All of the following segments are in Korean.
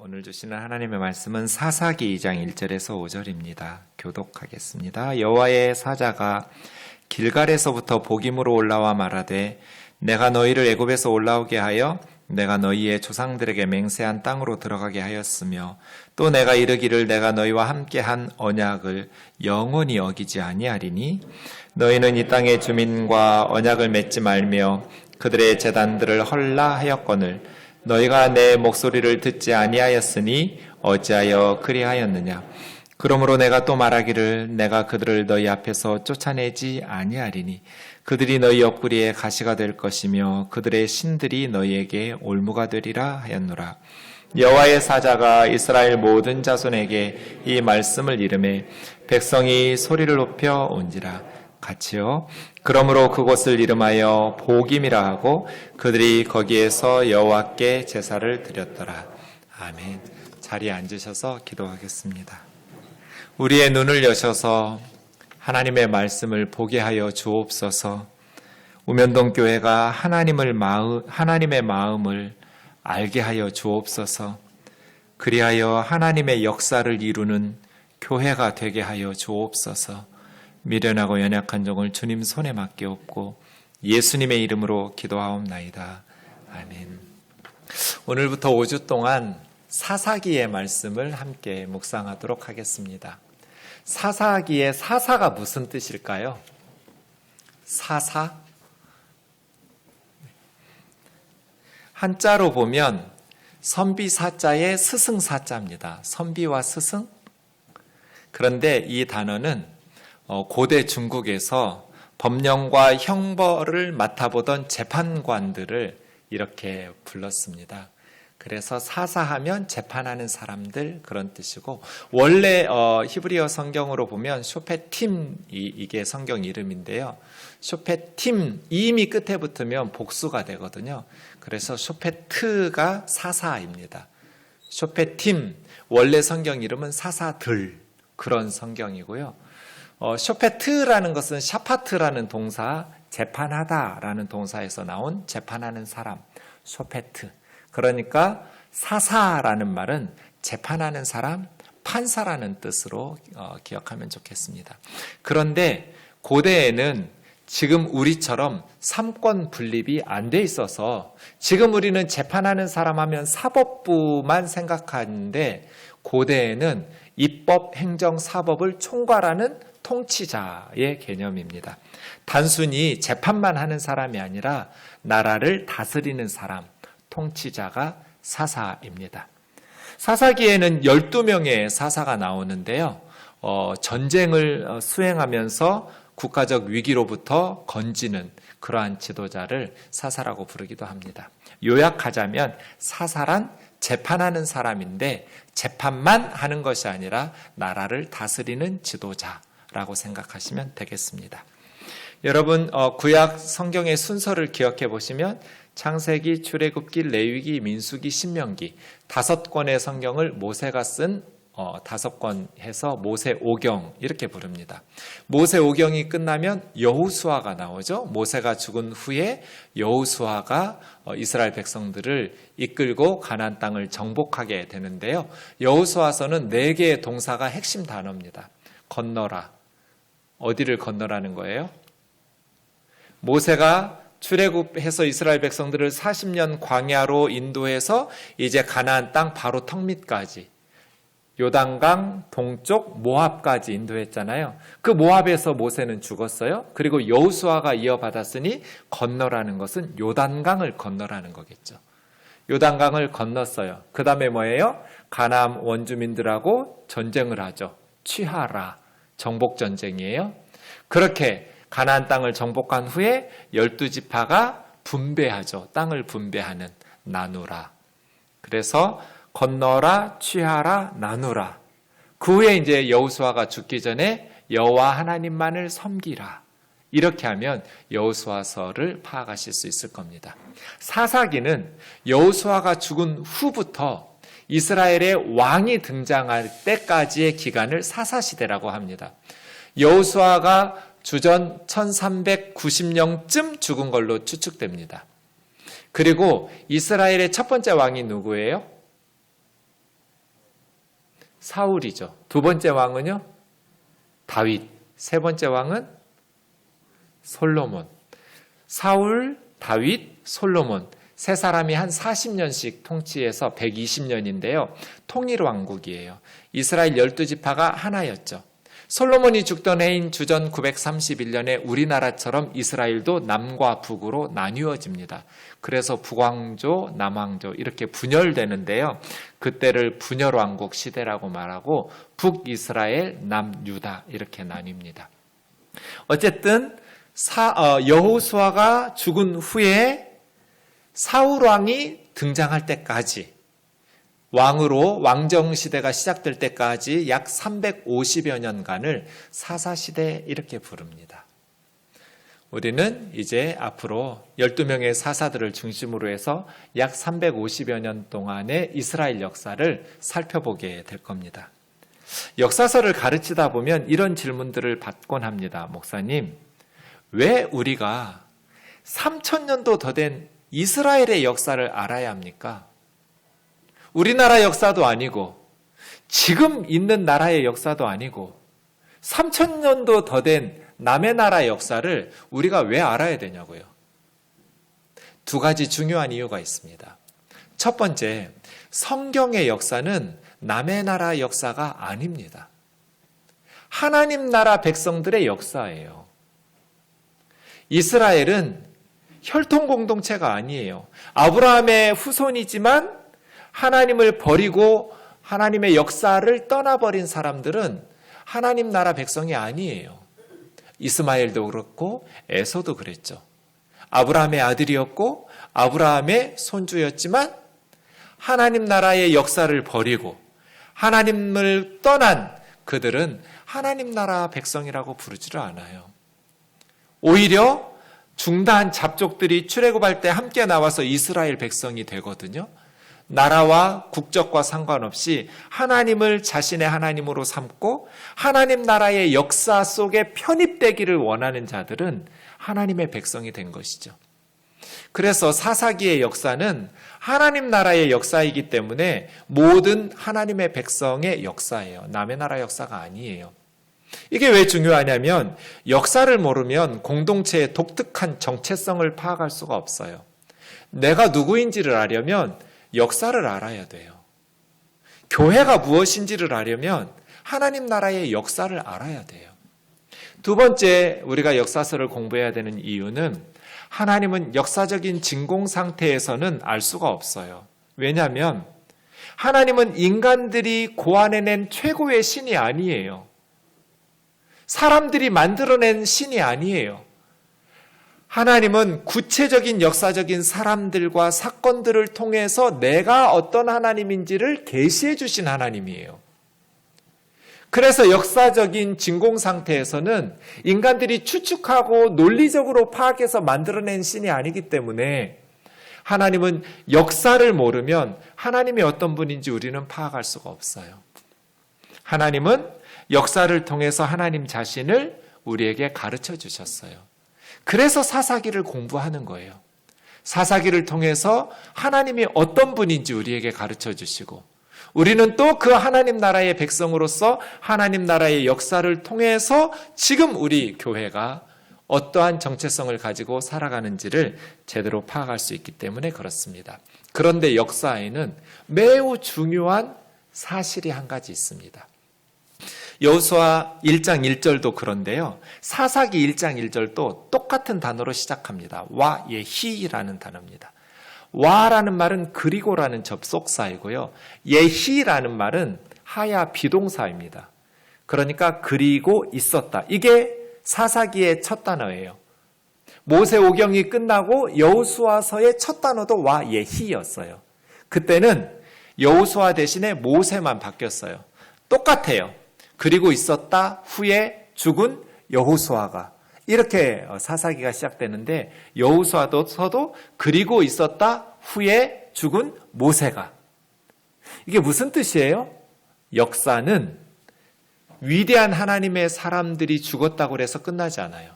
오늘 주시는 하나님의 말씀은 사사기 2장 1절에서 5절입니다. 교독하겠습니다. 여호와의 사자가 길갈에서부터 복임으로 올라와 말하되 내가 너희를 애굽에서 올라오게 하여 내가 너희의 조상들에게 맹세한 땅으로 들어가게 하였으며 또 내가 이르기를 내가 너희와 함께한 언약을 영원히 어기지 아니하리니 너희는 이 땅의 주민과 언약을 맺지 말며 그들의 제단들을 헐라 하였거늘 너희가 내 목소리를 듣지 아니하였으니 어찌하여 그리하였느냐. 그러므로 내가 또 말하기를 내가 그들을 너희 앞에서 쫓아내지 아니하리니 그들이 너희 옆구리에 가시가 될 것이며 그들의 신들이 너희에게 올무가 되리라 하였노라. 여호와의 사자가 이스라엘 모든 자손에게 이 말씀을 이르매 백성이 소리를 높여 온지라. 같이요. 그러므로 그곳을 이름하여 복임이라 하고 그들이 거기에서 여호와께 제사를 드렸더라. 아멘. 자리에 앉으셔서 기도하겠습니다. 우리의 눈을 여셔서 하나님의 말씀을 보게 하여 주옵소서. 우면동 교회가 하나님의 마음을 알게 하여 주옵소서. 그리하여 하나님의 역사를 이루는 교회가 되게 하여 주옵소서. 미련하고 연약한 종을 주님 손에 맡기옵고 예수님의 이름으로 기도하옵나이다. 아멘. 오늘부터 5주 동안 사사기의 말씀을 함께 묵상하도록 하겠습니다. 사사기의 사사가 무슨 뜻일까요? 사사? 한자로 보면 선비사자의 스승사자입니다. 선비와 스승? 그런데 이 단어는 고대 중국에서 법령과 형벌을 맡아보던 재판관들을 이렇게 불렀습니다. 그래서 사사하면 재판하는 사람들 그런 뜻이고 원래 히브리어 성경으로 보면 쇼페팀 이게 성경 이름인데요. 쇼페팀 이임이 끝에 붙으면 복수가 되거든요. 그래서 쇼페트가 사사입니다. 쇼페팀 원래 성경 이름은 사사들 그런 성경이고요. 쇼페트라는 것은 샤파트라는 동사, 재판하다라는 동사에서 나온 재판하는 사람, 쇼페트. 그러니까 사사라는 말은 재판하는 사람, 판사라는 뜻으로 기억하면 좋겠습니다. 그런데 고대에는 지금 우리처럼 삼권 분립이 안 돼 있어서 지금 우리는 재판하는 사람 하면 사법부만 생각하는데 고대에는 입법, 행정, 사법을 총괄하는 통치자의 개념입니다. 단순히 재판만 하는 사람이 아니라 나라를 다스리는 사람, 통치자가 사사입니다. 사사기에는 12명의 사사가 나오는데요. 전쟁을 수행하면서 국가적 위기로부터 건지는 그러한 지도자를 사사라고 부르기도 합니다. 요약하자면 사사란 재판하는 사람인데 재판만 하는 것이 아니라 나라를 다스리는 지도자라고 생각하시면 되겠습니다. 여러분 구약 성경의 순서를 기억해 보시면 창세기, 출애굽기, 레위기, 민수기, 신명기 5권의 성경을 모세가 쓴 5권 해서 모세오경 이렇게 부릅니다. 모세오경이 끝나면 여호수아가 나오죠. 모세가 죽은 후에 여호수아가 이스라엘 백성들을 이끌고 가나안 땅을 정복하게 되는데요. 여호수아서는 4개의 동사가 핵심 단어입니다. 건너라. 어디를 건너라는 거예요? 모세가 출애굽해서 이스라엘 백성들을 40년 광야로 인도해서 이제 가나안 땅 바로 턱 밑까지 요단강 동쪽 모압까지 인도했잖아요. 그 모압에서 모세는 죽었어요. 그리고 여호수아가 이어받았으니 건너라는 것은 요단강을 건너라는 거겠죠. 요단강을 건넜어요. 그 다음에 뭐예요? 가나안 원주민들하고 전쟁을 하죠. 취하라. 정복전쟁이에요. 그렇게 가나안 땅을 정복한 후에 12지파가 분배하죠. 땅을 분배하는 나누라. 그래서 건너라, 취하라, 나누라. 그 후에 이제 여호수아가 죽기 전에 여호와 하나님만을 섬기라. 이렇게 하면 여호수아서를 파악하실 수 있을 겁니다. 사사기는 여호수아가 죽은 후부터 이스라엘의 왕이 등장할 때까지의 기간을 사사시대라고 합니다. 여호수아가 주전 1390년쯤 죽은 걸로 추측됩니다. 그리고 이스라엘의 첫 번째 왕이 누구예요? 사울이죠. 두 번째 왕은요? 다윗. 세 번째 왕은 솔로몬. 사울, 다윗, 솔로몬. 세 사람이 한 40년씩 통치해서 120년인데요. 통일왕국이에요. 이스라엘 12지파가 하나였죠. 솔로몬이 죽던 해인 주전 931년에 우리나라처럼 이스라엘도 남과 북으로 나뉘어집니다. 그래서 북왕조, 남왕조 이렇게 분열되는데요. 그때를 분열왕국 시대라고 말하고 북이스라엘, 남유다 이렇게 나뉩니다. 어쨌든 여호수아가 죽은 후에 사울왕이 등장할 때까지 왕으로 왕정시대가 시작될 때까지 약 350여 년간을 사사시대 이렇게 부릅니다. 우리는 이제 앞으로 12명의 사사들을 중심으로 해서 약 350여 년 동안의 이스라엘 역사를 살펴보게 될 겁니다. 역사서를 가르치다 보면 이런 질문들을 받곤 합니다. 목사님, 왜 우리가 3000년도 더 된 이스라엘의 역사를 알아야 합니까? 우리나라 역사도 아니고 지금 있는 나라의 역사도 아니고 3000년도 더 된 남의 나라 역사를 우리가 왜 알아야 되냐고요. 두 가지 중요한 이유가 있습니다. 첫 번째, 성경의 역사는 남의 나라 역사가 아닙니다. 하나님 나라 백성들의 역사예요. 이스라엘은 혈통 공동체가 아니에요. 아브라함의 후손이지만 하나님을 버리고 하나님의 역사를 떠나버린 사람들은 하나님 나라 백성이 아니에요. 이스마엘도 그렇고 에서도 그랬죠. 아브라함의 아들이었고 아브라함의 손주였지만 하나님 나라의 역사를 버리고 하나님을 떠난 그들은 하나님 나라 백성이라고 부르지를 않아요. 오히려 중다한 잡족들이 출애굽할 때 함께 나와서 이스라엘 백성이 되거든요. 나라와 국적과 상관없이 하나님을 자신의 하나님으로 삼고 하나님 나라의 역사 속에 편입되기를 원하는 자들은 하나님의 백성이 된 것이죠. 그래서 사사기의 역사는 하나님 나라의 역사이기 때문에 모든 하나님의 백성의 역사예요. 남의 나라 역사가 아니에요. 이게 왜 중요하냐면 역사를 모르면 공동체의 독특한 정체성을 파악할 수가 없어요. 내가 누구인지를 알려면 역사를 알아야 돼요. 교회가 무엇인지를 알려면 하나님 나라의 역사를 알아야 돼요. 두 번째, 우리가 역사서를 공부해야 되는 이유는 하나님은 역사적인 진공 상태에서는 알 수가 없어요. 왜냐하면 하나님은 인간들이 고안해낸 최고의 신이 아니에요. 사람들이 만들어낸 신이 아니에요. 하나님은 구체적인 역사적인 사람들과 사건들을 통해서 내가 어떤 하나님인지를 계시해 주신 하나님이에요. 그래서 역사적인 진공 상태에서는 인간들이 추측하고 논리적으로 파악해서 만들어낸 신이 아니기 때문에 하나님은 역사를 모르면 하나님이 어떤 분인지 우리는 파악할 수가 없어요. 하나님은 역사를 통해서 하나님 자신을 우리에게 가르쳐 주셨어요. 그래서 사사기를 공부하는 거예요. 사사기를 통해서 하나님이 어떤 분인지 우리에게 가르쳐 주시고 우리는 또 그 하나님 나라의 백성으로서 하나님 나라의 역사를 통해서 지금 우리 교회가 어떠한 정체성을 가지고 살아가는지를 제대로 파악할 수 있기 때문에 그렇습니다. 그런데 역사에는 매우 중요한 사실이 한 가지 있습니다. 여호수아 1장 1절도 그런데요. 사사기 1장 1절도 똑같은 단어로 시작합니다. 와 예히라는 단어입니다. 와라는 말은 그리고라는 접속사이고요. 예히라는 말은 하야 비동사입니다. 그러니까 그리고 있었다. 이게 사사기의 첫 단어예요. 모세 오경이 끝나고 여호수아서의 첫 단어도 와 예히였어요. 그때는 여호수아 대신에 모세만 바뀌었어요. 똑같아요. 그리고 있었다 후에 죽은 여호수아가 이렇게 사사기가 시작되는데 여호수아서도 그리고 있었다 후에 죽은 모세가 이게 무슨 뜻이에요? 역사는 위대한 하나님의 사람들이 죽었다고 해서 끝나지 않아요.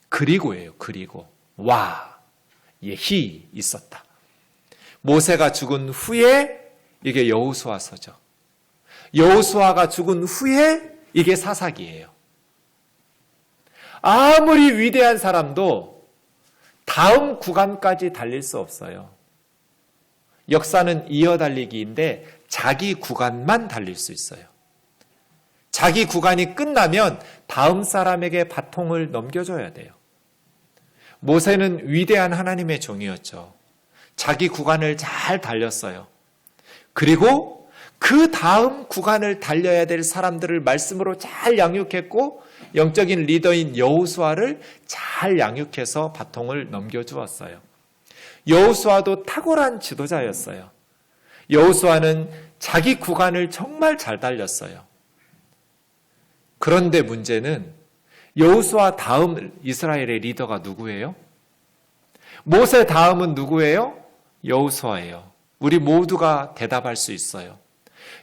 그리고예요. 그리고 와 예히 있었다. 모세가 죽은 후에 이게 여호수아서죠. 여호수아가 죽은 후에 이게 사사기예요. 아무리 위대한 사람도 다음 구간까지 달릴 수 없어요. 역사는 이어달리기인데 자기 구간만 달릴 수 있어요. 자기 구간이 끝나면 다음 사람에게 바통을 넘겨줘야 돼요. 모세는 위대한 하나님의 종이었죠. 자기 구간을 잘 달렸어요. 그리고 그 다음 구간을 달려야 될 사람들을 말씀으로 잘 양육했고 영적인 리더인 여호수아를 잘 양육해서 바통을 넘겨주었어요. 여호수아도 탁월한 지도자였어요. 여호수아는 자기 구간을 정말 잘 달렸어요. 그런데 문제는 여호수아 다음 이스라엘의 리더가 누구예요? 모세 다음은 누구예요? 여호수아예요. 우리 모두가 대답할 수 있어요.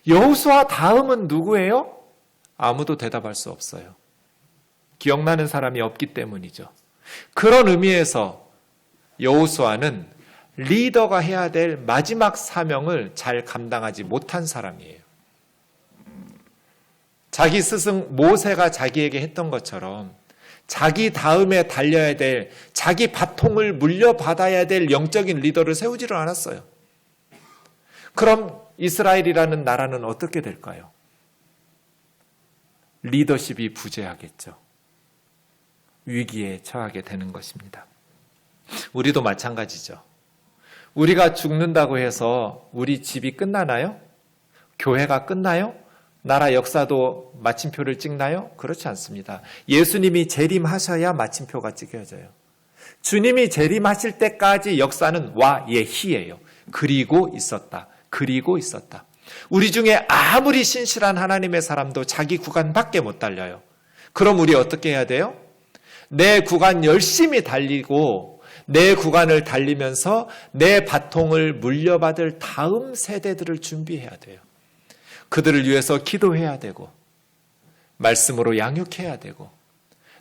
여호수아 다음은 누구예요? 아무도 대답할 수 없어요. 기억나는 사람이 없기 때문이죠. 그런 의미에서 여호수아는 리더가 해야 될 마지막 사명을 잘 감당하지 못한 사람이에요. 자기 스승 모세가 자기에게 했던 것처럼 자기 다음에 달려야 될, 자기 바통을 물려받아야 될 영적인 리더를 세우지를 않았어요. 그럼 이스라엘이라는 나라는 어떻게 될까요? 리더십이 부재하겠죠. 위기에 처하게 되는 것입니다. 우리도 마찬가지죠. 우리가 죽는다고 해서 우리 집이 끝나나요? 교회가 끝나요? 나라 역사도 마침표를 찍나요? 그렇지 않습니다. 예수님이 재림하셔야 마침표가 찍혀져요. 주님이 재림하실 때까지 역사는 와예히예요. 그리고 있었다. 그리고 있었다. 우리 중에 아무리 신실한 하나님의 사람도 자기 구간밖에 못 달려요. 그럼 우리 어떻게 해야 돼요? 내 구간 열심히 달리고 내 구간을 달리면서 내 바통을 물려받을 다음 세대들을 준비해야 돼요. 그들을 위해서 기도해야 되고 말씀으로 양육해야 되고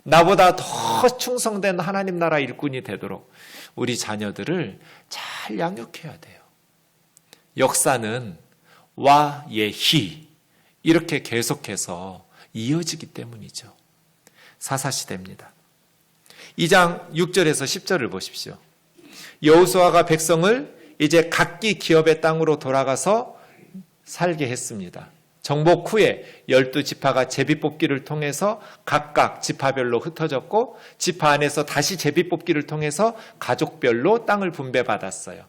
나보다 더 충성된 하나님 나라 일꾼이 되도록 우리 자녀들을 잘 양육해야 돼요. 역사는 와예히 이렇게 계속해서 이어지기 때문이죠. 사사시대입니다. 2장 6절에서 10절을 보십시오. 여호수아가 백성을 이제 각기 기업의 땅으로 돌아가서 살게 했습니다. 정복 후에 12지파가 제비뽑기를 통해서 각각 지파별로 흩어졌고 지파 안에서 다시 제비뽑기를 통해서 가족별로 땅을 분배받았어요.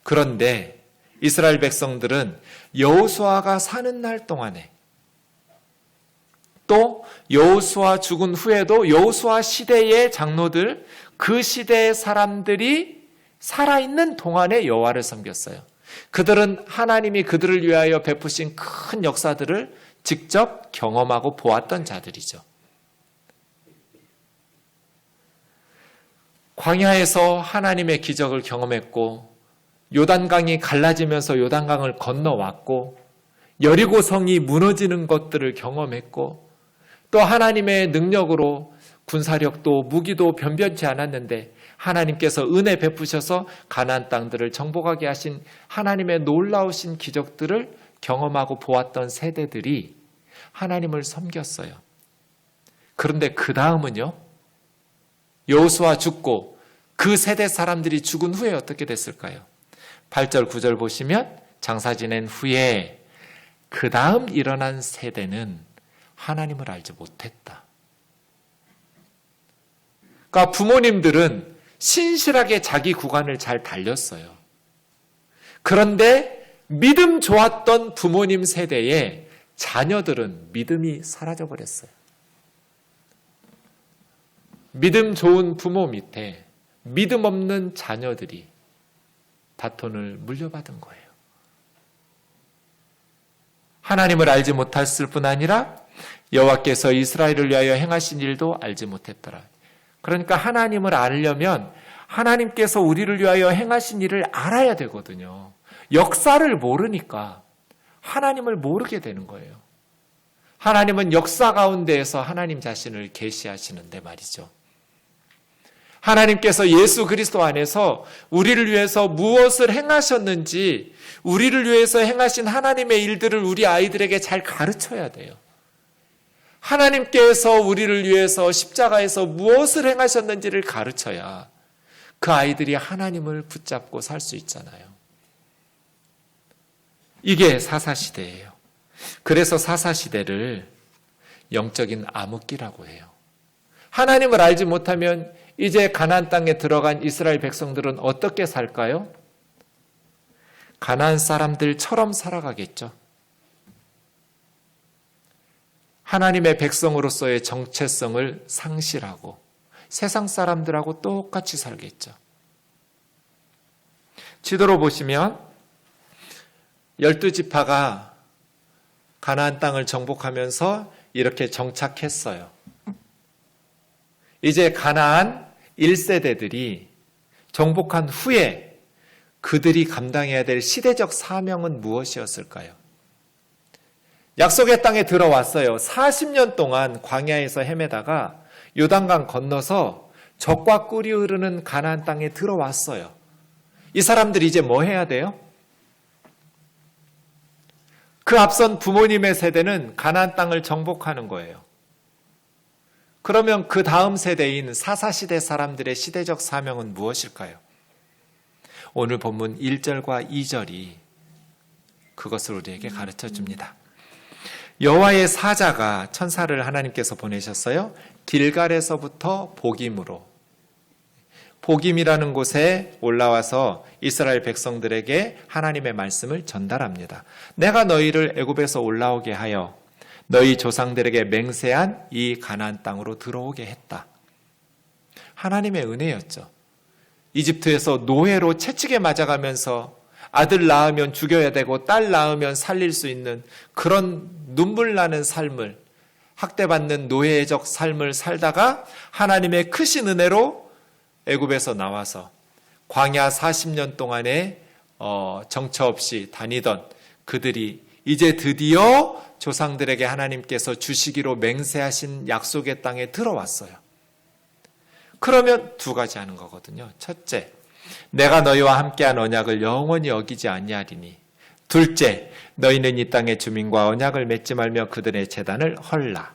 그런데 이스라엘 백성들은 여호수아가 사는 날 동안에 또 여호수아 죽은 후에도 여호수아 시대의 장로들, 그 시대의 사람들이 살아있는 동안에 여호와를 섬겼어요. 그들은 하나님이 그들을 위하여 베푸신 큰 역사들을 직접 경험하고 보았던 자들이죠. 광야에서 하나님의 기적을 경험했고 요단강이 갈라지면서 요단강을 건너왔고 여리고 성이 무너지는 것들을 경험했고 또 하나님의 능력으로 군사력도 무기도 변변치 않았는데 하나님께서 은혜 베푸셔서 가나안 땅들을 정복하게 하신 하나님의 놀라우신 기적들을 경험하고 보았던 세대들이 하나님을 섬겼어요. 그런데 그 다음은요, 여호수아 죽고 그 세대 사람들이 죽은 후에 어떻게 됐을까요? 8절 9절 보시면 장사 지낸 후에 그 다음 일어난 세대는 하나님을 알지 못했다. 그러니까 부모님들은 신실하게 자기 구간을 잘 달렸어요. 그런데 믿음 좋았던 부모님 세대의 자녀들은 믿음이 사라져버렸어요. 믿음 좋은 부모 밑에 믿음 없는 자녀들이 바톤을 물려받은 거예요. 하나님을 알지 못했을 뿐 아니라 여호와께서 이스라엘을 위하여 행하신 일도 알지 못했더라. 그러니까 하나님을 알려면 하나님께서 우리를 위하여 행하신 일을 알아야 되거든요. 역사를 모르니까 하나님을 모르게 되는 거예요. 하나님은 역사 가운데에서 하나님 자신을 계시하시는데 말이죠. 하나님께서 예수 그리스도 안에서 우리를 위해서 무엇을 행하셨는지, 우리를 위해서 행하신 하나님의 일들을 우리 아이들에게 잘 가르쳐야 돼요. 하나님께서 우리를 위해서 십자가에서 무엇을 행하셨는지를 가르쳐야 그 아이들이 하나님을 붙잡고 살 수 있잖아요. 이게 사사시대예요. 그래서 사사시대를 영적인 암흑기라고 해요. 하나님을 알지 못하면 이제 가나안 땅에 들어간 이스라엘 백성들은 어떻게 살까요? 가나안 사람들처럼 살아가겠죠. 하나님의 백성으로서의 정체성을 상실하고 세상 사람들하고 똑같이 살겠죠. 지도로 보시면 12지파가 가나안 땅을 정복하면서 이렇게 정착했어요. 이제 가나안 1세대들이 정복한 후에 그들이 감당해야 될 시대적 사명은 무엇이었을까요? 약속의 땅에 들어왔어요. 40년 동안 광야에서 헤매다가 요단강 건너서 적과 꿀이 흐르는 가나안 땅에 들어왔어요. 이 사람들이 이제 뭐 해야 돼요? 그 앞선 부모님의 세대는 가나안 땅을 정복하는 거예요. 그러면 그 다음 세대인 사사시대 사람들의 시대적 사명은 무엇일까요? 오늘 본문 1절과 2절이 그것을 우리에게 가르쳐 줍니다. 여호와의 사자가 천사를 하나님께서 보내셨어요. 길갈에서부터 복임으로. 복임이라는 곳에 올라와서 이스라엘 백성들에게 하나님의 말씀을 전달합니다. 내가 너희를 애굽에서 올라오게 하여 너희 조상들에게 맹세한 이 가나안 땅으로 들어오게 했다. 하나님의 은혜였죠. 이집트에서 노예로 채찍에 맞아가면서 아들 낳으면 죽여야 되고 딸 낳으면 살릴 수 있는 그런 눈물 나는 삶을, 학대받는 노예적 삶을 살다가 하나님의 크신 은혜로 애굽에서 나와서 광야 40년 동안에 정처 없이 다니던 그들이 이제 드디어 조상들에게 하나님께서 주시기로 맹세하신 약속의 땅에 들어왔어요. 그러면 두 가지 하는 거거든요. 첫째, 내가 너희와 함께한 언약을 영원히 어기지 아니하리니. 둘째, 너희는 이 땅의 주민과 언약을 맺지 말며 그들의 제단을 헐라.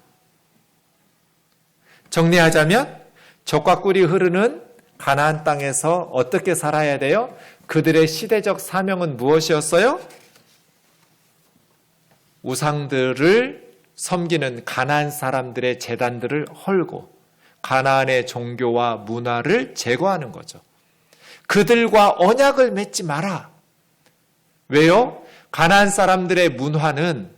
정리하자면 젖과 꿀이 흐르는 가나안 땅에서 어떻게 살아야 돼요? 그들의 시대적 사명은 무엇이었어요? 우상들을 섬기는 가나안 사람들의 제단들을 헐고 가나안의 종교와 문화를 제거하는 거죠. 그들과 언약을 맺지 마라. 왜요? 가나안 사람들의 문화는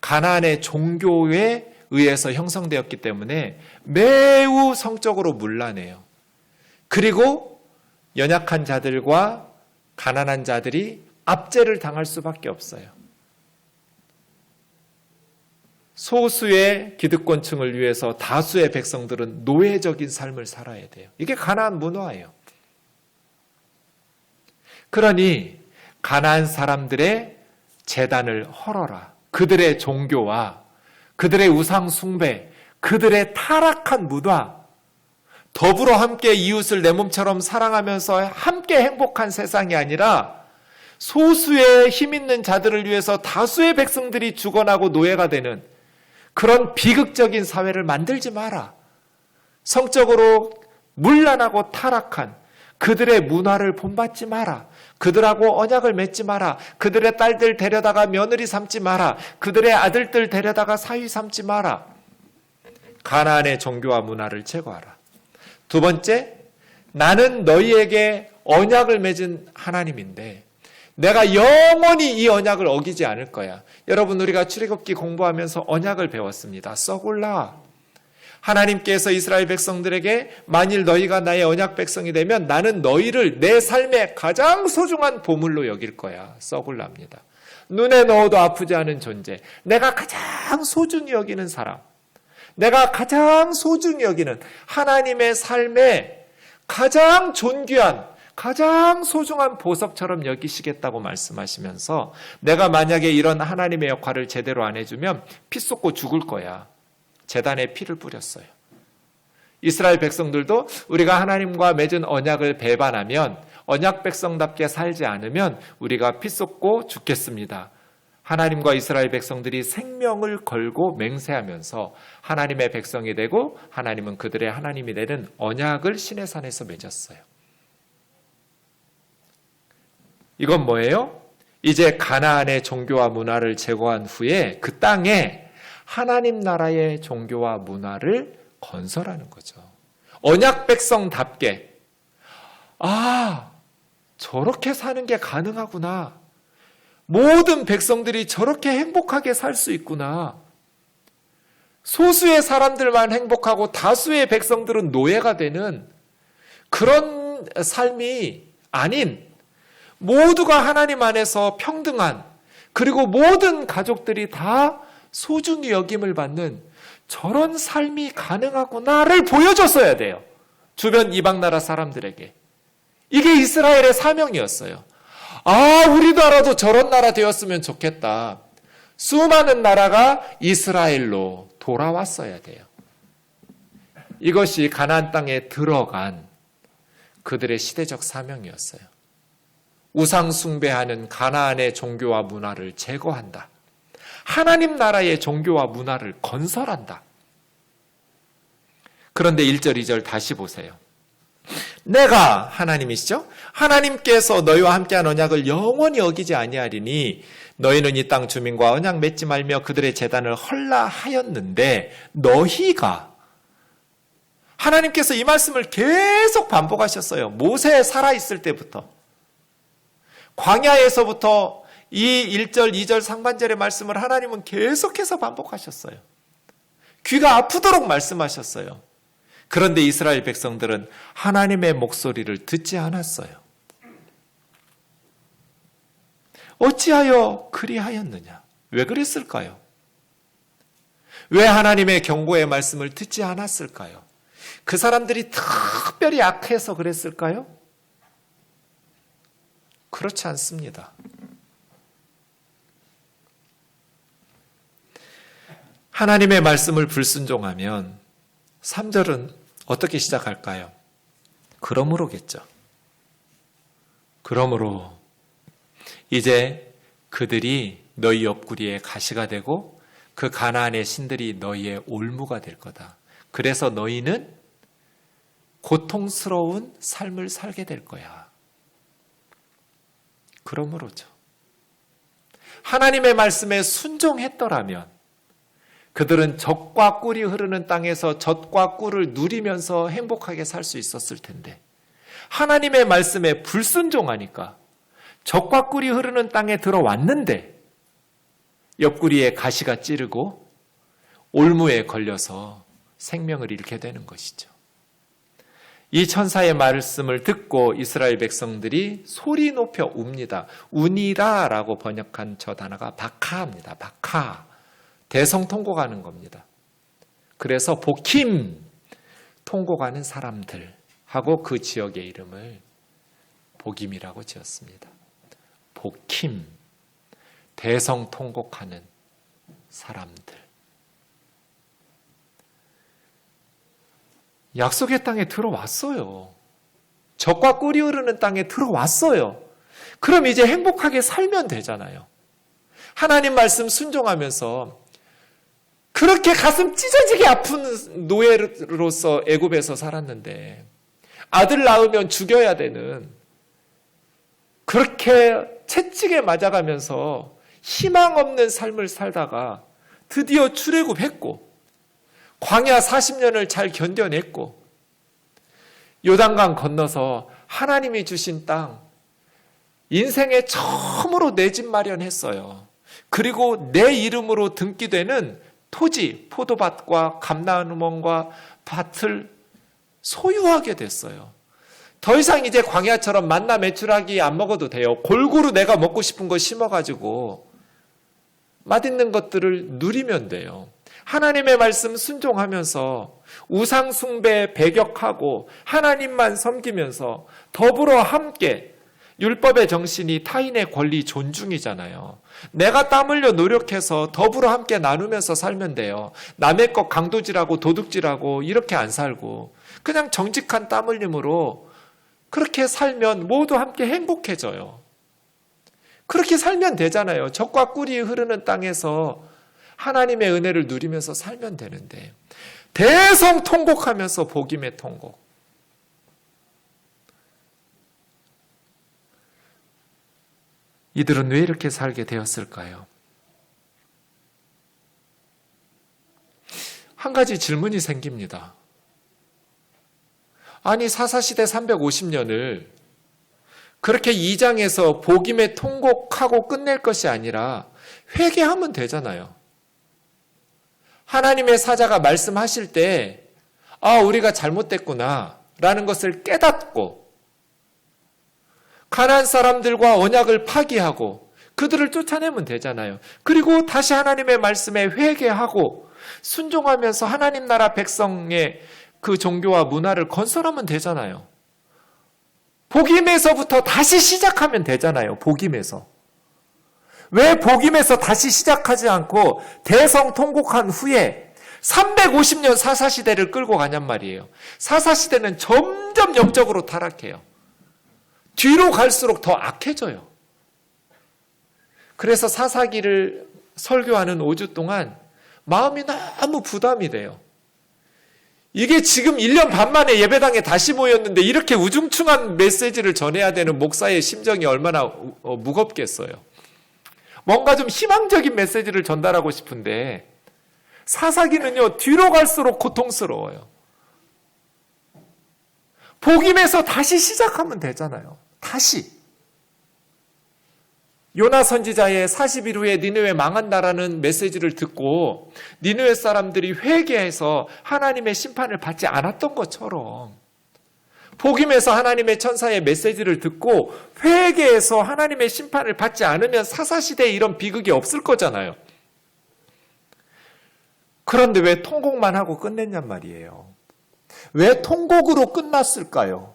가나안의 종교에 의해서 형성되었기 때문에 매우 성적으로 문란해요. 그리고 연약한 자들과 가난한 자들이 압제를 당할 수밖에 없어요. 소수의 기득권층을 위해서 다수의 백성들은 노예적인 삶을 살아야 돼요. 이게 가나안 문화예요. 그러니 가나안 사람들의 제단을 헐어라. 그들의 종교와 그들의 우상 숭배, 그들의 타락한 문화, 더불어 함께 이웃을 내 몸처럼 사랑하면서 함께 행복한 세상이 아니라 소수의 힘 있는 자들을 위해서 다수의 백성들이 죽어나고 노예가 되는 그런 비극적인 사회를 만들지 마라. 성적으로 문란하고 타락한 그들의 문화를 본받지 마라. 그들하고 언약을 맺지 마라. 그들의 딸들 데려다가 며느리 삼지 마라. 그들의 아들들 데려다가 사위 삼지 마라. 가나안의 종교와 문화를 제거하라. 두 번째, 나는 너희에게 언약을 맺은 하나님인데 내가 영원히 이 언약을 어기지 않을 거야. 여러분, 우리가 출애굽기 공부하면서 언약을 배웠습니다. 서굴라. 하나님께서 이스라엘 백성들에게 만일 너희가 나의 언약 백성이 되면 나는 너희를 내 삶의 가장 소중한 보물로 여길 거야. 서굴라입니다. 눈에 넣어도 아프지 않은 존재. 내가 가장 소중히 여기는 사람. 내가 가장 소중히 여기는 하나님의 삶에 가장 존귀한, 가장 소중한 보석처럼 여기시겠다고 말씀하시면서 내가 만약에 이런 하나님의 역할을 제대로 안 해주면 피 쏟고 죽을 거야. 제단에 피를 뿌렸어요. 이스라엘 백성들도 우리가 하나님과 맺은 언약을 배반하면, 언약 백성답게 살지 않으면 우리가 피 쏟고 죽겠습니다. 하나님과 이스라엘 백성들이 생명을 걸고 맹세하면서 하나님의 백성이 되고 하나님은 그들의 하나님이 되는 언약을 시내산에서 맺었어요. 이건 뭐예요? 이제 가나안의 종교와 문화를 제거한 후에 그 땅에 하나님 나라의 종교와 문화를 건설하는 거죠. 언약 백성답게, 저렇게 사는 게 가능하구나. 모든 백성들이 저렇게 행복하게 살 수 있구나. 소수의 사람들만 행복하고 다수의 백성들은 노예가 되는 그런 삶이 아닌, 모두가 하나님 안에서 평등한, 그리고 모든 가족들이 다 소중히 여김을 받는 저런 삶이 가능하구나를 보여줬어야 돼요. 주변 이방 나라 사람들에게. 이게 이스라엘의 사명이었어요. 우리나라도 저런 나라 되었으면 좋겠다. 수많은 나라가 이스라엘로 돌아왔어야 돼요. 이것이 가나안 땅에 들어간 그들의 시대적 사명이었어요. 우상 숭배하는 가나안의 종교와 문화를 제거한다. 하나님 나라의 종교와 문화를 건설한다. 그런데 1절, 2절 다시 보세요. 내가 하나님이시죠? 하나님께서 너희와 함께한 언약을 영원히 어기지 아니하리니 너희는 이 땅 주민과 언약 맺지 말며 그들의 제단을 헐라 하였는데, 너희가, 하나님께서 이 말씀을 계속 반복하셨어요. 모세 살아있을 때부터. 광야에서부터 이 1절, 2절 상반절의 말씀을 하나님은 계속해서 반복하셨어요. 귀가 아프도록 말씀하셨어요. 그런데 이스라엘 백성들은 하나님의 목소리를 듣지 않았어요. 어찌하여 그리하였느냐? 왜 그랬을까요? 왜 하나님의 경고의 말씀을 듣지 않았을까요? 그 사람들이 특별히 악해서 그랬을까요? 그렇지 않습니다. 하나님의 말씀을 불순종하면 3절은 어떻게 시작할까요? 그러므로겠죠. 그러므로 이제 그들이 너희 옆구리에 가시가 되고 그 가나안의 신들이 너희의 올무가 될 거다. 그래서 너희는 고통스러운 삶을 살게 될 거야. 그러므로죠. 하나님의 말씀에 순종했더라면 그들은 젖과 꿀이 흐르는 땅에서 젖과 꿀을 누리면서 행복하게 살 수 있었을 텐데, 하나님의 말씀에 불순종하니까 젖과 꿀이 흐르는 땅에 들어왔는데 옆구리에 가시가 찌르고 올무에 걸려서 생명을 잃게 되는 것이죠. 이 천사의 말씀을 듣고 이스라엘 백성들이 소리 높여 웁니다. 우니라라고 번역한 저 단어가 바카입니다. 바카. 대성 통곡하는 겁니다. 그래서 복힘, 통곡하는 사람들 하고 그 지역의 이름을 복임이라고 지었습니다. 복힘, 대성 통곡하는 사람들. 약속의 땅에 들어왔어요. 젖과 꿀이 흐르는 땅에 들어왔어요. 그럼 이제 행복하게 살면 되잖아요. 하나님 말씀 순종하면서 그렇게 가슴 찢어지게 아픈 노예로서 애굽에서 살았는데, 아들 낳으면 죽여야 되는, 그렇게 채찍에 맞아가면서 희망 없는 삶을 살다가 드디어 출애굽했고 광야 40년을 잘 견뎌냈고 요단강 건너서 하나님이 주신 땅, 인생에 처음으로 내 집 마련했어요. 그리고 내 이름으로 등기되는 토지, 포도밭과 감나무원과 밭을 소유하게 됐어요. 더 이상 이제 광야처럼 만나 메추라기 안 먹어도 돼요. 골고루 내가 먹고 싶은 거 심어가지고 맛있는 것들을 누리면 돼요. 하나님의 말씀 순종하면서 우상 숭배 배격하고 하나님만 섬기면서 더불어 함께 율법의 정신이 타인의 권리 존중이잖아요. 내가 땀 흘려 노력해서 더불어 함께 나누면서 살면 돼요. 남의 것 강도질하고 도둑질하고 이렇게 안 살고 그냥 정직한 땀 흘림으로 그렇게 살면 모두 함께 행복해져요. 그렇게 살면 되잖아요. 젖과 꿀이 흐르는 땅에서 하나님의 은혜를 누리면서 살면 되는데 대성통곡하면서 복임의 통곡. 이들은 왜 이렇게 살게 되었을까요? 한 가지 질문이 생깁니다. 아니 사사시대 350년을 그렇게 2장에서 복임의 통곡하고 끝낼 것이 아니라 회개하면 되잖아요. 하나님의 사자가 말씀하실 때 우리가 잘못됐구나 라는 것을 깨닫고 가나안 사람들과 언약을 파기하고 그들을 쫓아내면 되잖아요. 그리고 다시 하나님의 말씀에 회개하고 순종하면서 하나님 나라 백성의 그 종교와 문화를 건설하면 되잖아요. 복임에서부터 다시 시작하면 되잖아요. 복임에서. 왜 복임에서 다시 시작하지 않고 대성통곡한 후에 350년 사사시대를 끌고 가냔 말이에요. 사사시대는 점점 영적으로 타락해요. 뒤로 갈수록 더 악해져요. 그래서 사사기를 설교하는 5주 동안 마음이 너무 부담이 돼요. 이게 지금 1년 반 만에 예배당에 다시 모였는데 이렇게 우중충한 메시지를 전해야 되는 목사의 심정이 얼마나 무겁겠어요. 뭔가 좀 희망적인 메시지를 전달하고 싶은데 사사기는요 뒤로 갈수록 고통스러워요. 복임에서 다시 시작하면 되잖아요. 다시. 요나 선지자의 40일 후에 니느웨 망한다라는 메시지를 듣고 니느웨 사람들이 회개해서 하나님의 심판을 받지 않았던 것처럼 복임에서 하나님의 천사의 메시지를 듣고 회개해서 하나님의 심판을 받지 않으면 사사시대에 이런 비극이 없을 거잖아요. 그런데 왜 통곡만 하고 끝냈냔 말이에요. 왜 통곡으로 끝났을까요?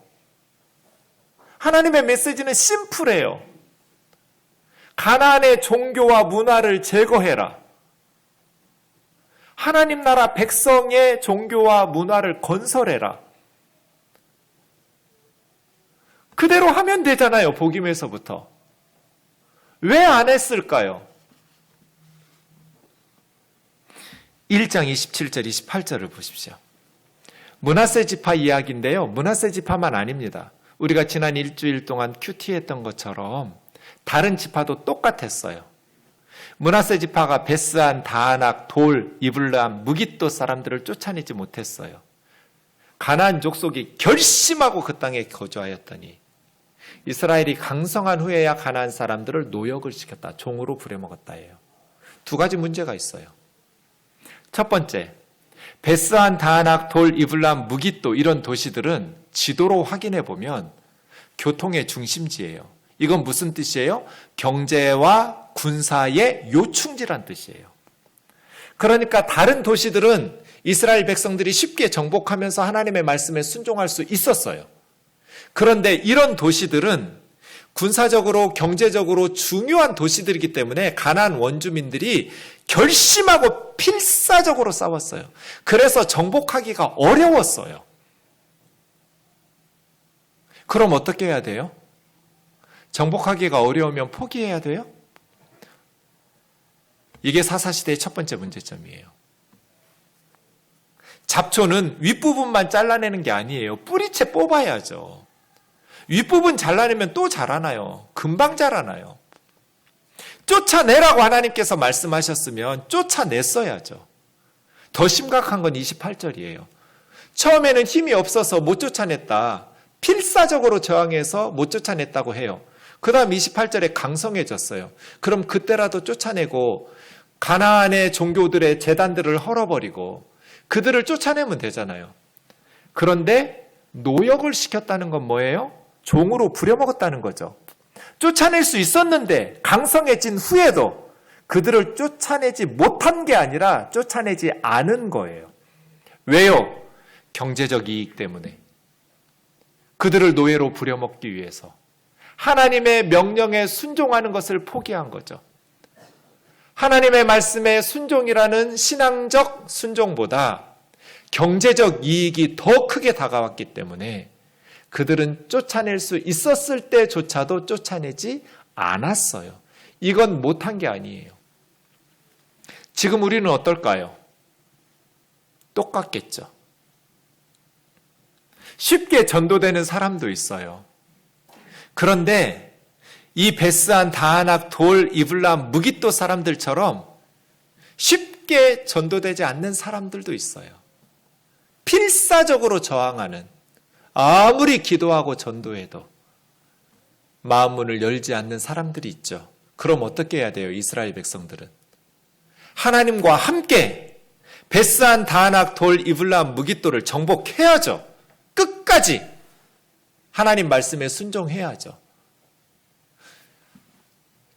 하나님의 메시지는 심플해요. 가나안의 종교와 문화를 제거해라. 하나님 나라 백성의 종교와 문화를 건설해라. 그대로 하면 되잖아요. 복임에서부터. 왜 안 했을까요? 1장 27절 28절을 보십시오. 므낫세 지파 이야기인데요. 므낫세 지파만 아닙니다. 우리가 지난 일주일 동안 큐티했던 것처럼 다른 지파도 똑같았어요. 므낫세 지파가 베스안, 다아낙, 돌, 이블람, 무깃도 사람들을 쫓아내지 못했어요. 가나안 족속이 결심하고 그 땅에 거주하였더니 이스라엘이 강성한 후에야 가나안 사람들을 노역을 시켰다. 종으로 부려먹었다예요. 두 가지 문제가 있어요. 첫 번째, 베스안, 다아낙, 돌, 이블람, 무깃도 이런 도시들은 지도로 확인해 보면 교통의 중심지예요. 이건 무슨 뜻이에요? 경제와 군사의 요충지란 뜻이에요. 그러니까 다른 도시들은 이스라엘 백성들이 쉽게 정복하면서 하나님의 말씀에 순종할 수 있었어요. 그런데 이런 도시들은 군사적으로 경제적으로 중요한 도시들이기 때문에 가나안 원주민들이 결심하고 필사적으로 싸웠어요. 그래서 정복하기가 어려웠어요. 그럼 어떻게 해야 돼요? 정복하기가 어려우면 포기해야 돼요? 이게 사사시대의 첫 번째 문제점이에요. 잡초는 윗부분만 잘라내는 게 아니에요. 뿌리채 뽑아야죠. 윗부분 잘라내면 또 자라나요. 금방 자라나요. 쫓아내라고 하나님께서 말씀하셨으면 쫓아냈어야죠. 더 심각한 건 28절이에요. 처음에는 힘이 없어서 못 쫓아냈다. 필사적으로 저항해서 못 쫓아냈다고 해요. 그 다음 28절에 강성해졌어요. 그럼 그때라도 쫓아내고 가나안의 종교들의 제단들을 헐어버리고 그들을 쫓아내면 되잖아요. 그런데 노역을 시켰다는 건 뭐예요? 종으로 부려먹었다는 거죠. 쫓아낼 수 있었는데 강성해진 후에도 그들을 쫓아내지 못한 게 아니라 쫓아내지 않은 거예요. 왜요? 경제적 이익 때문에. 그들을 노예로 부려먹기 위해서. 하나님의 명령에 순종하는 것을 포기한 거죠. 하나님의 말씀에 순종이라는 신앙적 순종보다 경제적 이익이 더 크게 다가왔기 때문에 그들은 쫓아낼 수 있었을 때조차도 쫓아내지 않았어요. 이건 못한 게 아니에요. 지금 우리는 어떨까요? 똑같겠죠. 쉽게 전도되는 사람도 있어요. 그런데 이 베스안, 다하낙, 돌, 이블람, 무깃도 사람들처럼 쉽게 전도되지 않는 사람들도 있어요. 필사적으로 저항하는, 아무리 기도하고 전도해도 마음문을 열지 않는 사람들이 있죠. 그럼 어떻게 해야 돼요? 이스라엘 백성들은 하나님과 함께 베스안, 다하낙, 돌, 이블람, 무깃도를 정복해야죠. 끝까지 하나님 말씀에 순종해야죠.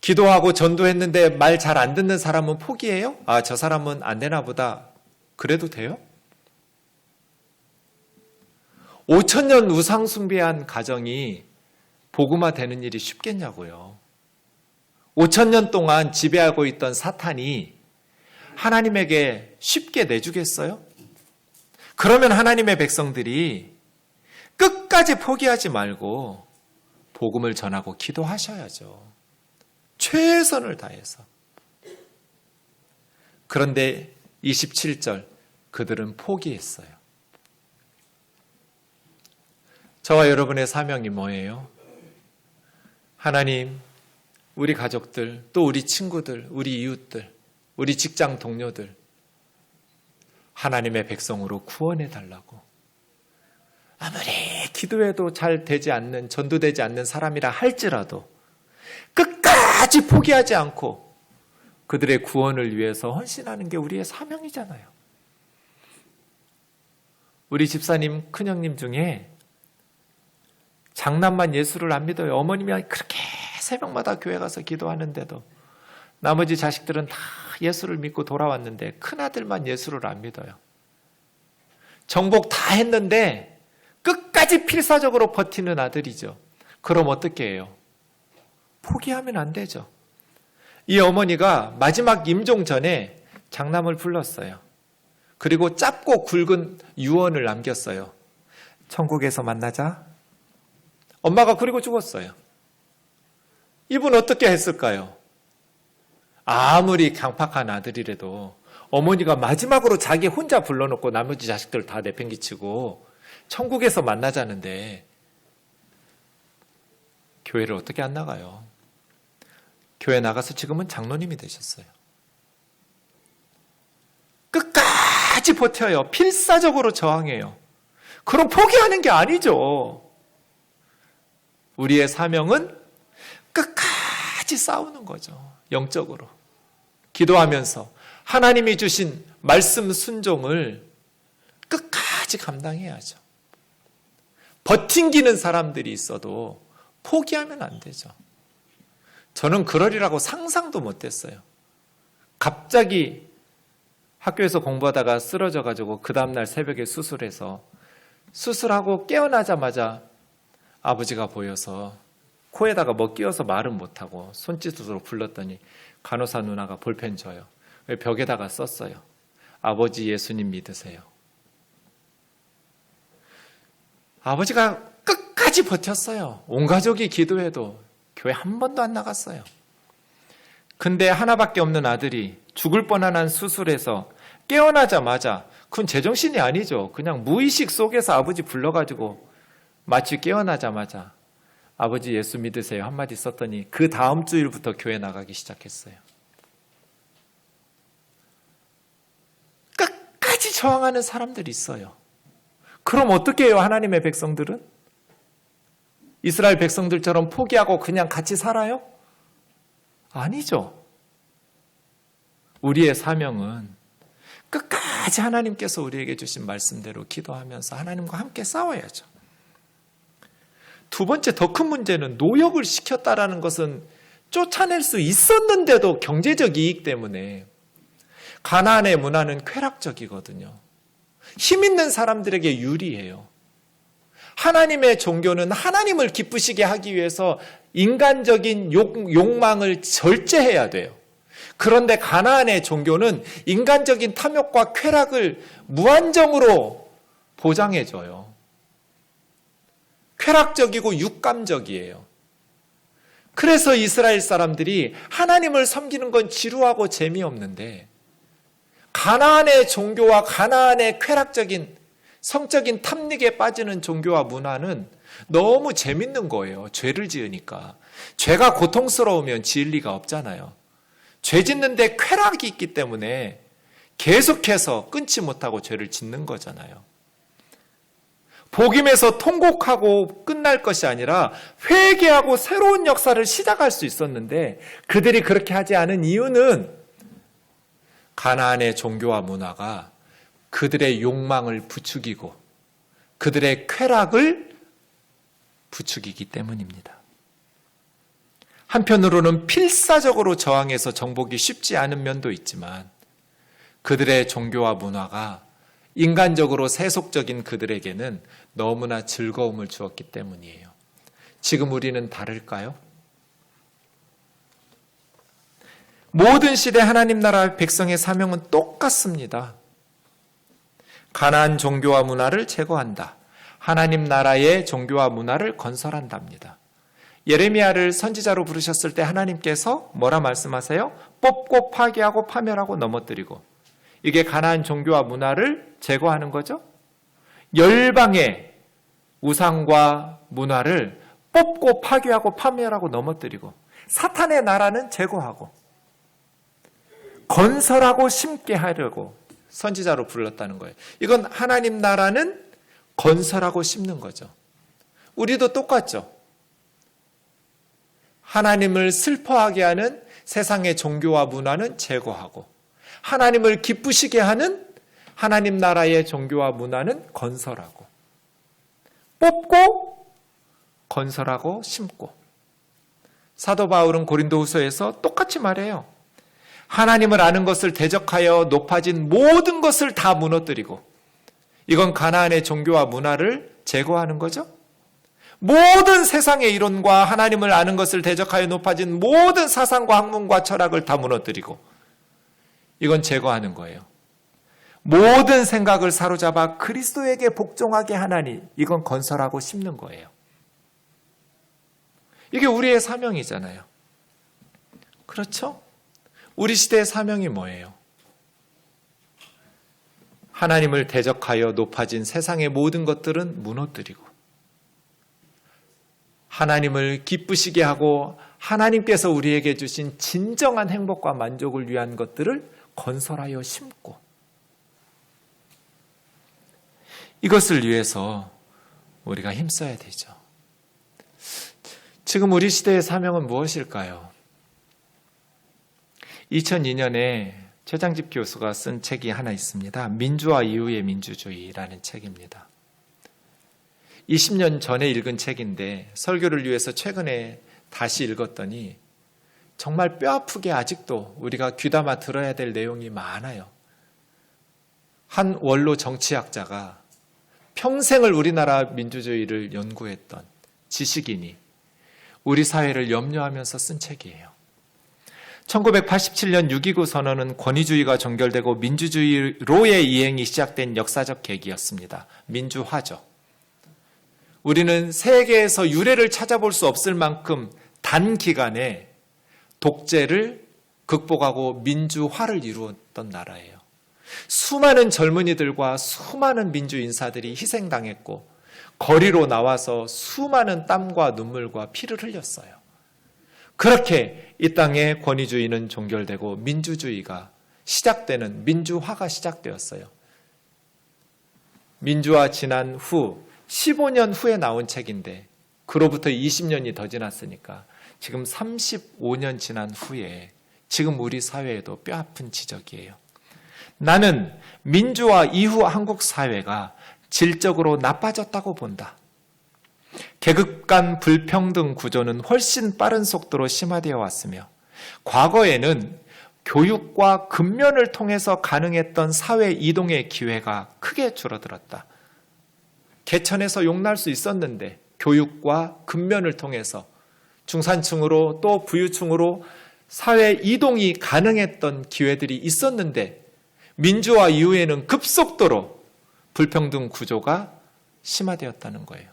기도하고 전도했는데 말 잘 안 듣는 사람은 포기해요? 아, 저 사람은 안 되나 보다. 그래도 돼요? 5,000년 우상 숭배한 가정이 복음화 되는 일이 쉽겠냐고요. 5,000년 동안 지배하고 있던 사탄이 하나님에게 쉽게 내주겠어요? 그러면 하나님의 백성들이 끝까지 포기하지 말고 복음을 전하고 기도하셔야죠. 최선을 다해서. 그런데 27절 그들은 포기했어요. 저와 여러분의 사명이 뭐예요? 하나님, 우리 가족들, 또 우리 친구들, 우리 이웃들, 우리 직장 동료들 하나님의 백성으로 구원해 달라고. 아무리 기도해도 잘 되지 않는, 전도되지 않는 사람이라 할지라도 끝까지 포기하지 않고 그들의 구원을 위해서 헌신하는 게 우리의 사명이잖아요. 우리 집사님, 큰형님 중에 장남만 예수를 안 믿어요. 어머님이 그렇게 새벽마다 교회 가서 기도하는데도 나머지 자식들은 다 예수를 믿고 돌아왔는데 큰아들만 예수를 안 믿어요. 정복 다 했는데 끝까지 필사적으로 버티는 아들이죠. 그럼 어떻게 해요? 포기하면 안 되죠. 이 어머니가 마지막 임종 전에 장남을 불렀어요. 그리고 짧고 굵은 유언을 남겼어요. 천국에서 만나자. 엄마가 그리고 죽었어요. 이분 어떻게 했을까요? 아무리 강팍한 아들이라도 어머니가 마지막으로 자기 혼자 불러놓고 나머지 자식들 다 내팽개치고 천국에서 만나자는데 교회를 어떻게 안 나가요? 교회 나가서 지금은 장로님이 되셨어요. 끝까지 버텨요. 필사적으로 저항해요. 그럼 포기하는 게 아니죠. 우리의 사명은 끝까지 싸우는 거죠. 영적으로. 기도하면서 하나님이 주신 말씀 순종을 끝까지 감당해야죠. 버팅기는 사람들이 있어도 포기하면 안 되죠. 저는 그러리라고 상상도 못했어요. 갑자기 학교에서 공부하다가 쓰러져가지고 그 다음날 새벽에 수술해서 수술하고 깨어나자마자 아버지가 보여서 코에다가 뭐 끼워서 말은 못하고 손짓으로 불렀더니 간호사 누나가 볼펜 줘요. 벽에다가 썼어요. 아버지 예수님 믿으세요. 아버지가 끝까지 버텼어요. 온 가족이 기도해도 교회 한 번도 안 나갔어요. 근데 하나밖에 없는 아들이 죽을 뻔한 한 수술해서 깨어나자마자 그건 제정신이 아니죠. 그냥 무의식 속에서 아버지 불러가지고 마치 깨어나자마자 아버지 예수 믿으세요 한마디 썼더니 그 다음 주일부터 교회 나가기 시작했어요. 끝까지 저항하는 사람들이 있어요. 그럼 어떻게 해요? 하나님의 백성들은? 이스라엘 백성들처럼 포기하고 그냥 같이 살아요? 아니죠. 우리의 사명은 끝까지 하나님께서 우리에게 주신 말씀대로 기도하면서 하나님과 함께 싸워야죠. 두 번째 더 큰 문제는 노역을 시켰다라는 것은 쫓아낼 수 있었는데도 경제적 이익 때문에 가나안의 문화는 쾌락적이거든요. 힘 있는 사람들에게 유리해요. 하나님의 종교는 하나님을 기쁘시게 하기 위해서 인간적인 욕망을 절제해야 돼요. 그런데 가나안의 종교는 인간적인 탐욕과 쾌락을 무한정으로 보장해줘요. 쾌락적이고 육감적이에요. 그래서 이스라엘 사람들이 하나님을 섬기는 건 지루하고 재미없는데 가나안의 종교와 가나안의 쾌락적인 성적인 탐닉에 빠지는 종교와 문화는 너무 재밌는 거예요. 죄를 지으니까. 죄가 고통스러우면 지을 리가 없잖아요. 죄 짓는데 쾌락이 있기 때문에 계속해서 끊지 못하고 죄를 짓는 거잖아요. 복음에서 통곡하고 끝날 것이 아니라 회개하고 새로운 역사를 시작할 수 있었는데 그들이 그렇게 하지 않은 이유는 가나안의 종교와 문화가 그들의 욕망을 부추기고 그들의 쾌락을 부추기기 때문입니다. 한편으로는 필사적으로 저항해서 정복이 쉽지 않은 면도 있지만 그들의 종교와 문화가 인간적으로 세속적인 그들에게는 너무나 즐거움을 주었기 때문이에요. 지금 우리는 다를까요? 모든 시대 하나님 나라 백성의 사명은 똑같습니다. 가나안 종교와 문화를 제거한다. 하나님 나라의 종교와 문화를 건설한답니다. 예레미야를 선지자로 부르셨을 때 하나님께서 뭐라 말씀하세요? 뽑고 파괴하고 파멸하고 넘어뜨리고 이게 가나안 종교와 문화를 제거하는 거죠. 열방의 우상과 문화를 뽑고 파괴하고 파멸하고 넘어뜨리고 사탄의 나라는 제거하고 건설하고 심게 하려고 선지자로 불렀다는 거예요. 이건 하나님 나라는 건설하고 심는 거죠. 우리도 똑같죠. 하나님을 슬퍼하게 하는 세상의 종교와 문화는 제거하고 하나님을 기쁘시게 하는 하나님 나라의 종교와 문화는 건설하고 뽑고 건설하고 심고 사도 바울은 고린도후서에서 똑같이 말해요. 하나님을 아는 것을 대적하여 높아진 모든 것을 다 무너뜨리고 이건 가나안의 종교와 문화를 제거하는 거죠. 모든 세상의 이론과 하나님을 아는 것을 대적하여 높아진 모든 사상과 학문과 철학을 다 무너뜨리고 이건 제거하는 거예요. 모든 생각을 사로잡아 그리스도에게 복종하게 하나니 이건 건설하고 심는 거예요. 이게 우리의 사명이잖아요. 그렇죠? 우리 시대의 사명이 뭐예요? 하나님을 대적하여 높아진 세상의 모든 것들은 무너뜨리고 하나님을 기쁘시게 하고 하나님께서 우리에게 주신 진정한 행복과 만족을 위한 것들을 건설하여 심고 이것을 위해서 우리가 힘써야 되죠. 지금 우리 시대의 사명은 무엇일까요? 2002년에 최장집 교수가 쓴 책이 하나 있습니다. 민주화 이후의 민주주의라는 책입니다. 20년 전에 읽은 책인데 설교를 위해서 최근에 다시 읽었더니 정말 뼈아프게 아직도 우리가 귀담아 들어야 될 내용이 많아요. 한 원로 정치학자가 평생을 우리나라 민주주의를 연구했던 지식인이 우리 사회를 염려하면서 쓴 책이에요. 1987년 6.29 선언은 권위주의가 종결되고 민주주의로의 이행이 시작된 역사적 계기였습니다. 민주화죠. 우리는 세계에서 유례를 찾아볼 수 없을 만큼 단기간에 독재를 극복하고 민주화를 이루었던 나라예요. 수많은 젊은이들과 수많은 민주인사들이 희생당했고 거리로 나와서 수많은 땀과 눈물과 피를 흘렸어요. 그렇게 이 땅의 권위주의는 종결되고 민주주의가 시작되는 민주화가 시작되었어요. 민주화 지난 후 15년 후에 나온 책인데 그로부터 20년이 더 지났으니까 지금 35년 지난 후에 지금 우리 사회에도 뼈아픈 지적이에요. 나는 민주화 이후 한국 사회가 질적으로 나빠졌다고 본다. 계급 간 불평등 구조는 훨씬 빠른 속도로 심화되어 왔으며 과거에는 교육과 근면을 통해서 가능했던 사회 이동의 기회가 크게 줄어들었다. 개천에서 용날 수 있었는데 교육과 근면을 통해서 중산층으로 또 부유층으로 사회 이동이 가능했던 기회들이 있었는데 민주화 이후에는 급속도로 불평등 구조가 심화되었다는 거예요.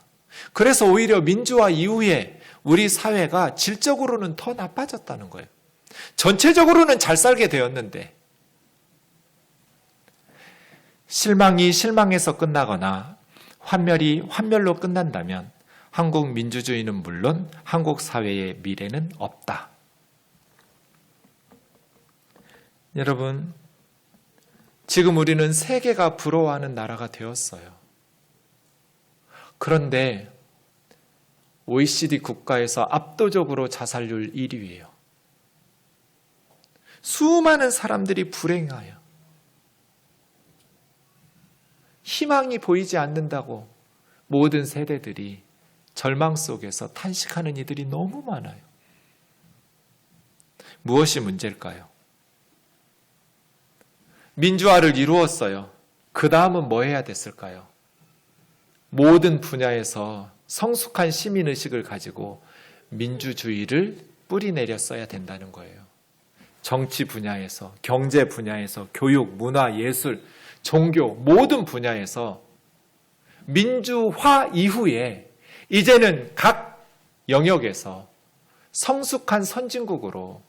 그래서 오히려 민주화 이후에 우리 사회가 질적으로는 더 나빠졌다는 거예요. 전체적으로는 잘 살게 되었는데 실망이 실망에서 끝나거나 환멸이 환멸로 끝난다면 한국 민주주의는 물론 한국 사회의 미래는 없다. 여러분, 지금 우리는 세계가 부러워하는 나라가 되었어요. 그런데 OECD 국가에서 압도적으로 자살률 1위예요. 수많은 사람들이 불행해요. 희망이 보이지 않는다고 모든 세대들이 절망 속에서 탄식하는 이들이 너무 많아요. 무엇이 문제일까요? 민주화를 이루었어요. 그 다음은 뭐 해야 됐을까요? 모든 분야에서 성숙한 시민의식을 가지고 민주주의를 뿌리내렸어야 된다는 거예요. 정치 분야에서, 경제 분야에서, 교육, 문화, 예술, 종교 모든 분야에서 민주화 이후에 이제는 각 영역에서 성숙한 선진국으로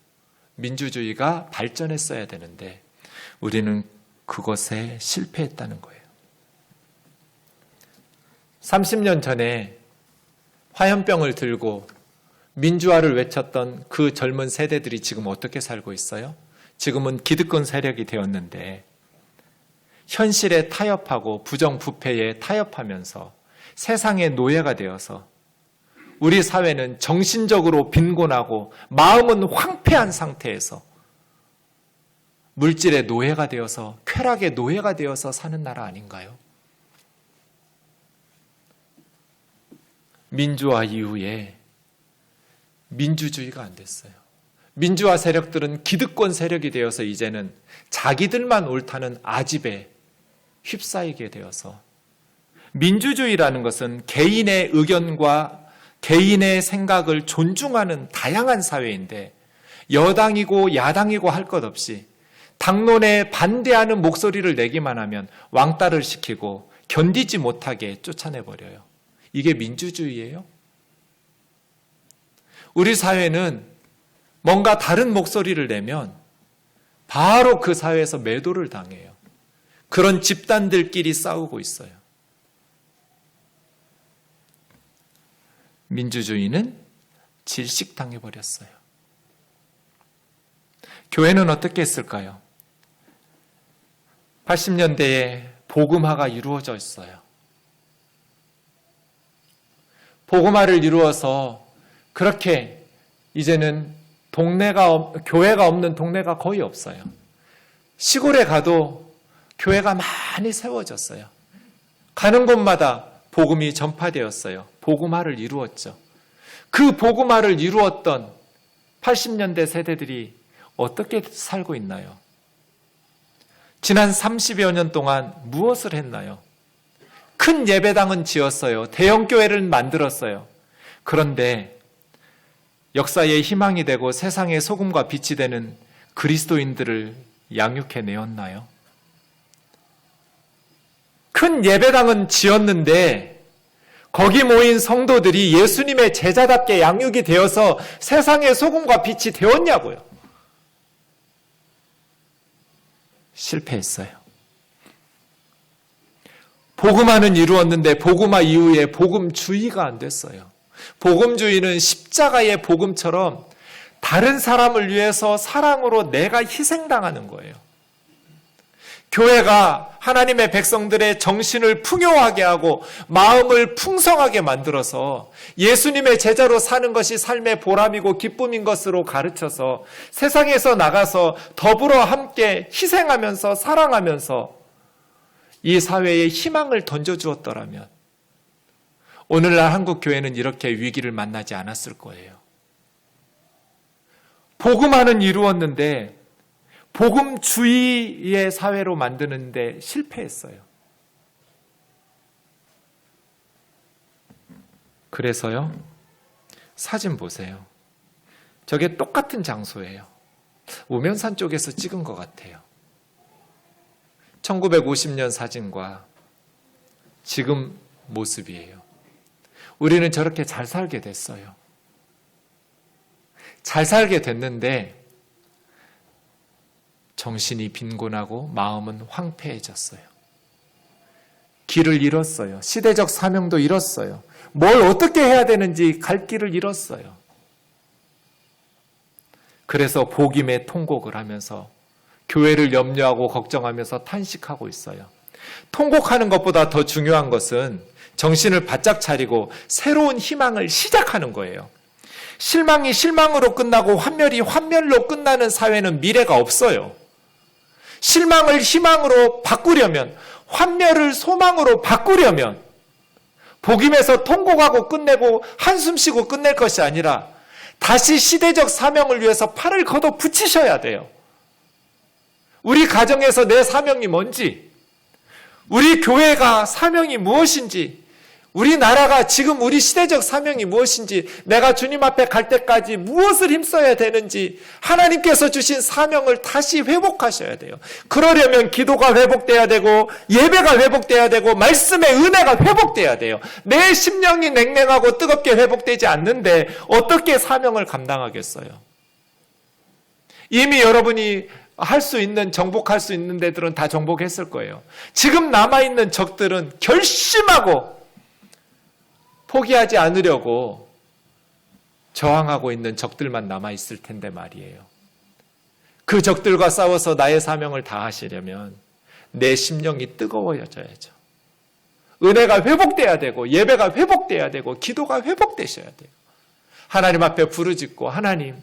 민주주의가 발전했어야 되는데 우리는 그것에 실패했다는 거예요. 30년 전에 화염병을 들고 민주화를 외쳤던 그 젊은 세대들이 지금 어떻게 살고 있어요? 지금은 기득권 세력이 되었는데 현실에 타협하고 부정부패에 타협하면서 세상의 노예가 되어서 우리 사회는 정신적으로 빈곤하고 마음은 황폐한 상태에서 물질의 노예가 되어서 쾌락의 노예가 되어서 사는 나라 아닌가요? 민주화 이후에 민주주의가 안 됐어요. 민주화 세력들은 기득권 세력이 되어서 이제는 자기들만 옳다는 아집에 휩싸이게 되어서 민주주의라는 것은 개인의 의견과 개인의 생각을 존중하는 다양한 사회인데 여당이고 야당이고 할 것 없이 당론에 반대하는 목소리를 내기만 하면 왕따를 시키고 견디지 못하게 쫓아내버려요. 이게 민주주의예요? 우리 사회는 뭔가 다른 목소리를 내면 바로 그 사회에서 매도를 당해요. 그런 집단들끼리 싸우고 있어요. 민주주의는 질식당해버렸어요. 교회는 어떻게 했을까요? 80년대에 복음화가 이루어져 있어요. 복음화를 이루어서 그렇게 이제는 교회가 없는 동네가 거의 없어요. 시골에 가도 교회가 많이 세워졌어요. 가는 곳마다 복음이 전파되었어요. 복음화를 이루었죠. 그 복음화를 이루었던 80년대 세대들이 어떻게 살고 있나요? 지난 30여 년 동안 무엇을 했나요? 큰 예배당은 지었어요. 대형 교회를 만들었어요. 그런데 역사의 희망이 되고 세상의 소금과 빛이 되는 그리스도인들을 양육해내었나요? 큰 예배당은 지었는데 거기 모인 성도들이 예수님의 제자답게 양육이 되어서 세상의 소금과 빛이 되었냐고요? 실패했어요. 복음화는 이루었는데 복음화 이후에 복음주의가 안 됐어요. 복음주의는 십자가의 복음처럼 다른 사람을 위해서 사랑으로 내가 희생당하는 거예요. 교회가 하나님의 백성들의 정신을 풍요하게 하고 마음을 풍성하게 만들어서 예수님의 제자로 사는 것이 삶의 보람이고 기쁨인 것으로 가르쳐서 세상에서 나가서 더불어 함께 희생하면서 사랑하면서 이 사회에 희망을 던져주었더라면 오늘날 한국 교회는 이렇게 위기를 만나지 않았을 거예요. 복음화는 이루었는데 복음주의의 사회로 만드는데 실패했어요. 그래서요, 사진 보세요. 저게 똑같은 장소예요. 우면산 쪽에서 찍은 것 같아요. 1950년 사진과 지금 모습이에요. 우리는 저렇게 잘 살게 됐어요. 잘 살게 됐는데 정신이 빈곤하고 마음은 황폐해졌어요. 길을 잃었어요. 시대적 사명도 잃었어요. 뭘 어떻게 해야 되는지 갈 길을 잃었어요. 그래서 복임의 통곡을 하면서 교회를 염려하고 걱정하면서 탄식하고 있어요. 통곡하는 것보다 더 중요한 것은 정신을 바짝 차리고 새로운 희망을 시작하는 거예요. 실망이 실망으로 끝나고 환멸이 환멸로 끝나는 사회는 미래가 없어요. 실망을 희망으로 바꾸려면, 환멸을 소망으로 바꾸려면 복임에서 통곡하고 끝내고 한숨 쉬고 끝낼 것이 아니라 다시 시대적 사명을 위해서 팔을 걷어 붙이셔야 돼요. 우리 가정에서 내 사명이 뭔지, 우리 교회가 사명이 무엇인지, 우리나라가 지금 우리 시대적 사명이 무엇인지, 내가 주님 앞에 갈 때까지 무엇을 힘써야 되는지 하나님께서 주신 사명을 다시 회복하셔야 돼요. 그러려면 기도가 회복돼야 되고 예배가 회복돼야 되고 말씀의 은혜가 회복돼야 돼요. 내 심령이 냉랭하고 뜨겁게 회복되지 않는데 어떻게 사명을 감당하겠어요? 이미 여러분이 할 수 있는, 정복할 수 있는 데들은 다 정복했을 거예요. 지금 남아있는 적들은 결심하고 포기하지 않으려고 저항하고 있는 적들만 남아있을 텐데 말이에요. 그 적들과 싸워서 나의 사명을 다하시려면 내 심령이 뜨거워져야죠. 은혜가 회복돼야 되고 예배가 회복돼야 되고 기도가 회복되셔야 돼요. 하나님 앞에 부르짖고, 하나님,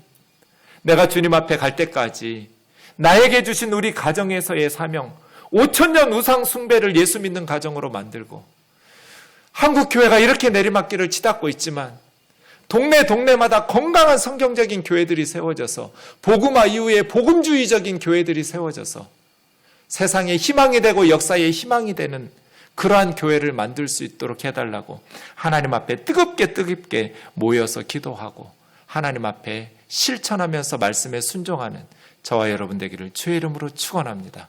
내가 주님 앞에 갈 때까지 나에게 주신 우리 가정에서의 사명, 5,000년 우상 숭배를 예수 믿는 가정으로 만들고, 한국교회가 이렇게 내리막길을 치닫고 있지만 동네마다 건강한 성경적인 교회들이 세워져서, 복음화 이후에 복음주의적인 교회들이 세워져서 세상의 희망이 되고 역사의 희망이 되는 그러한 교회를 만들 수 있도록 해달라고 하나님 앞에 뜨겁게 모여서 기도하고 하나님 앞에 실천하면서 말씀에 순종하는 저와 여러분 되기를 주의 이름으로 축원합니다.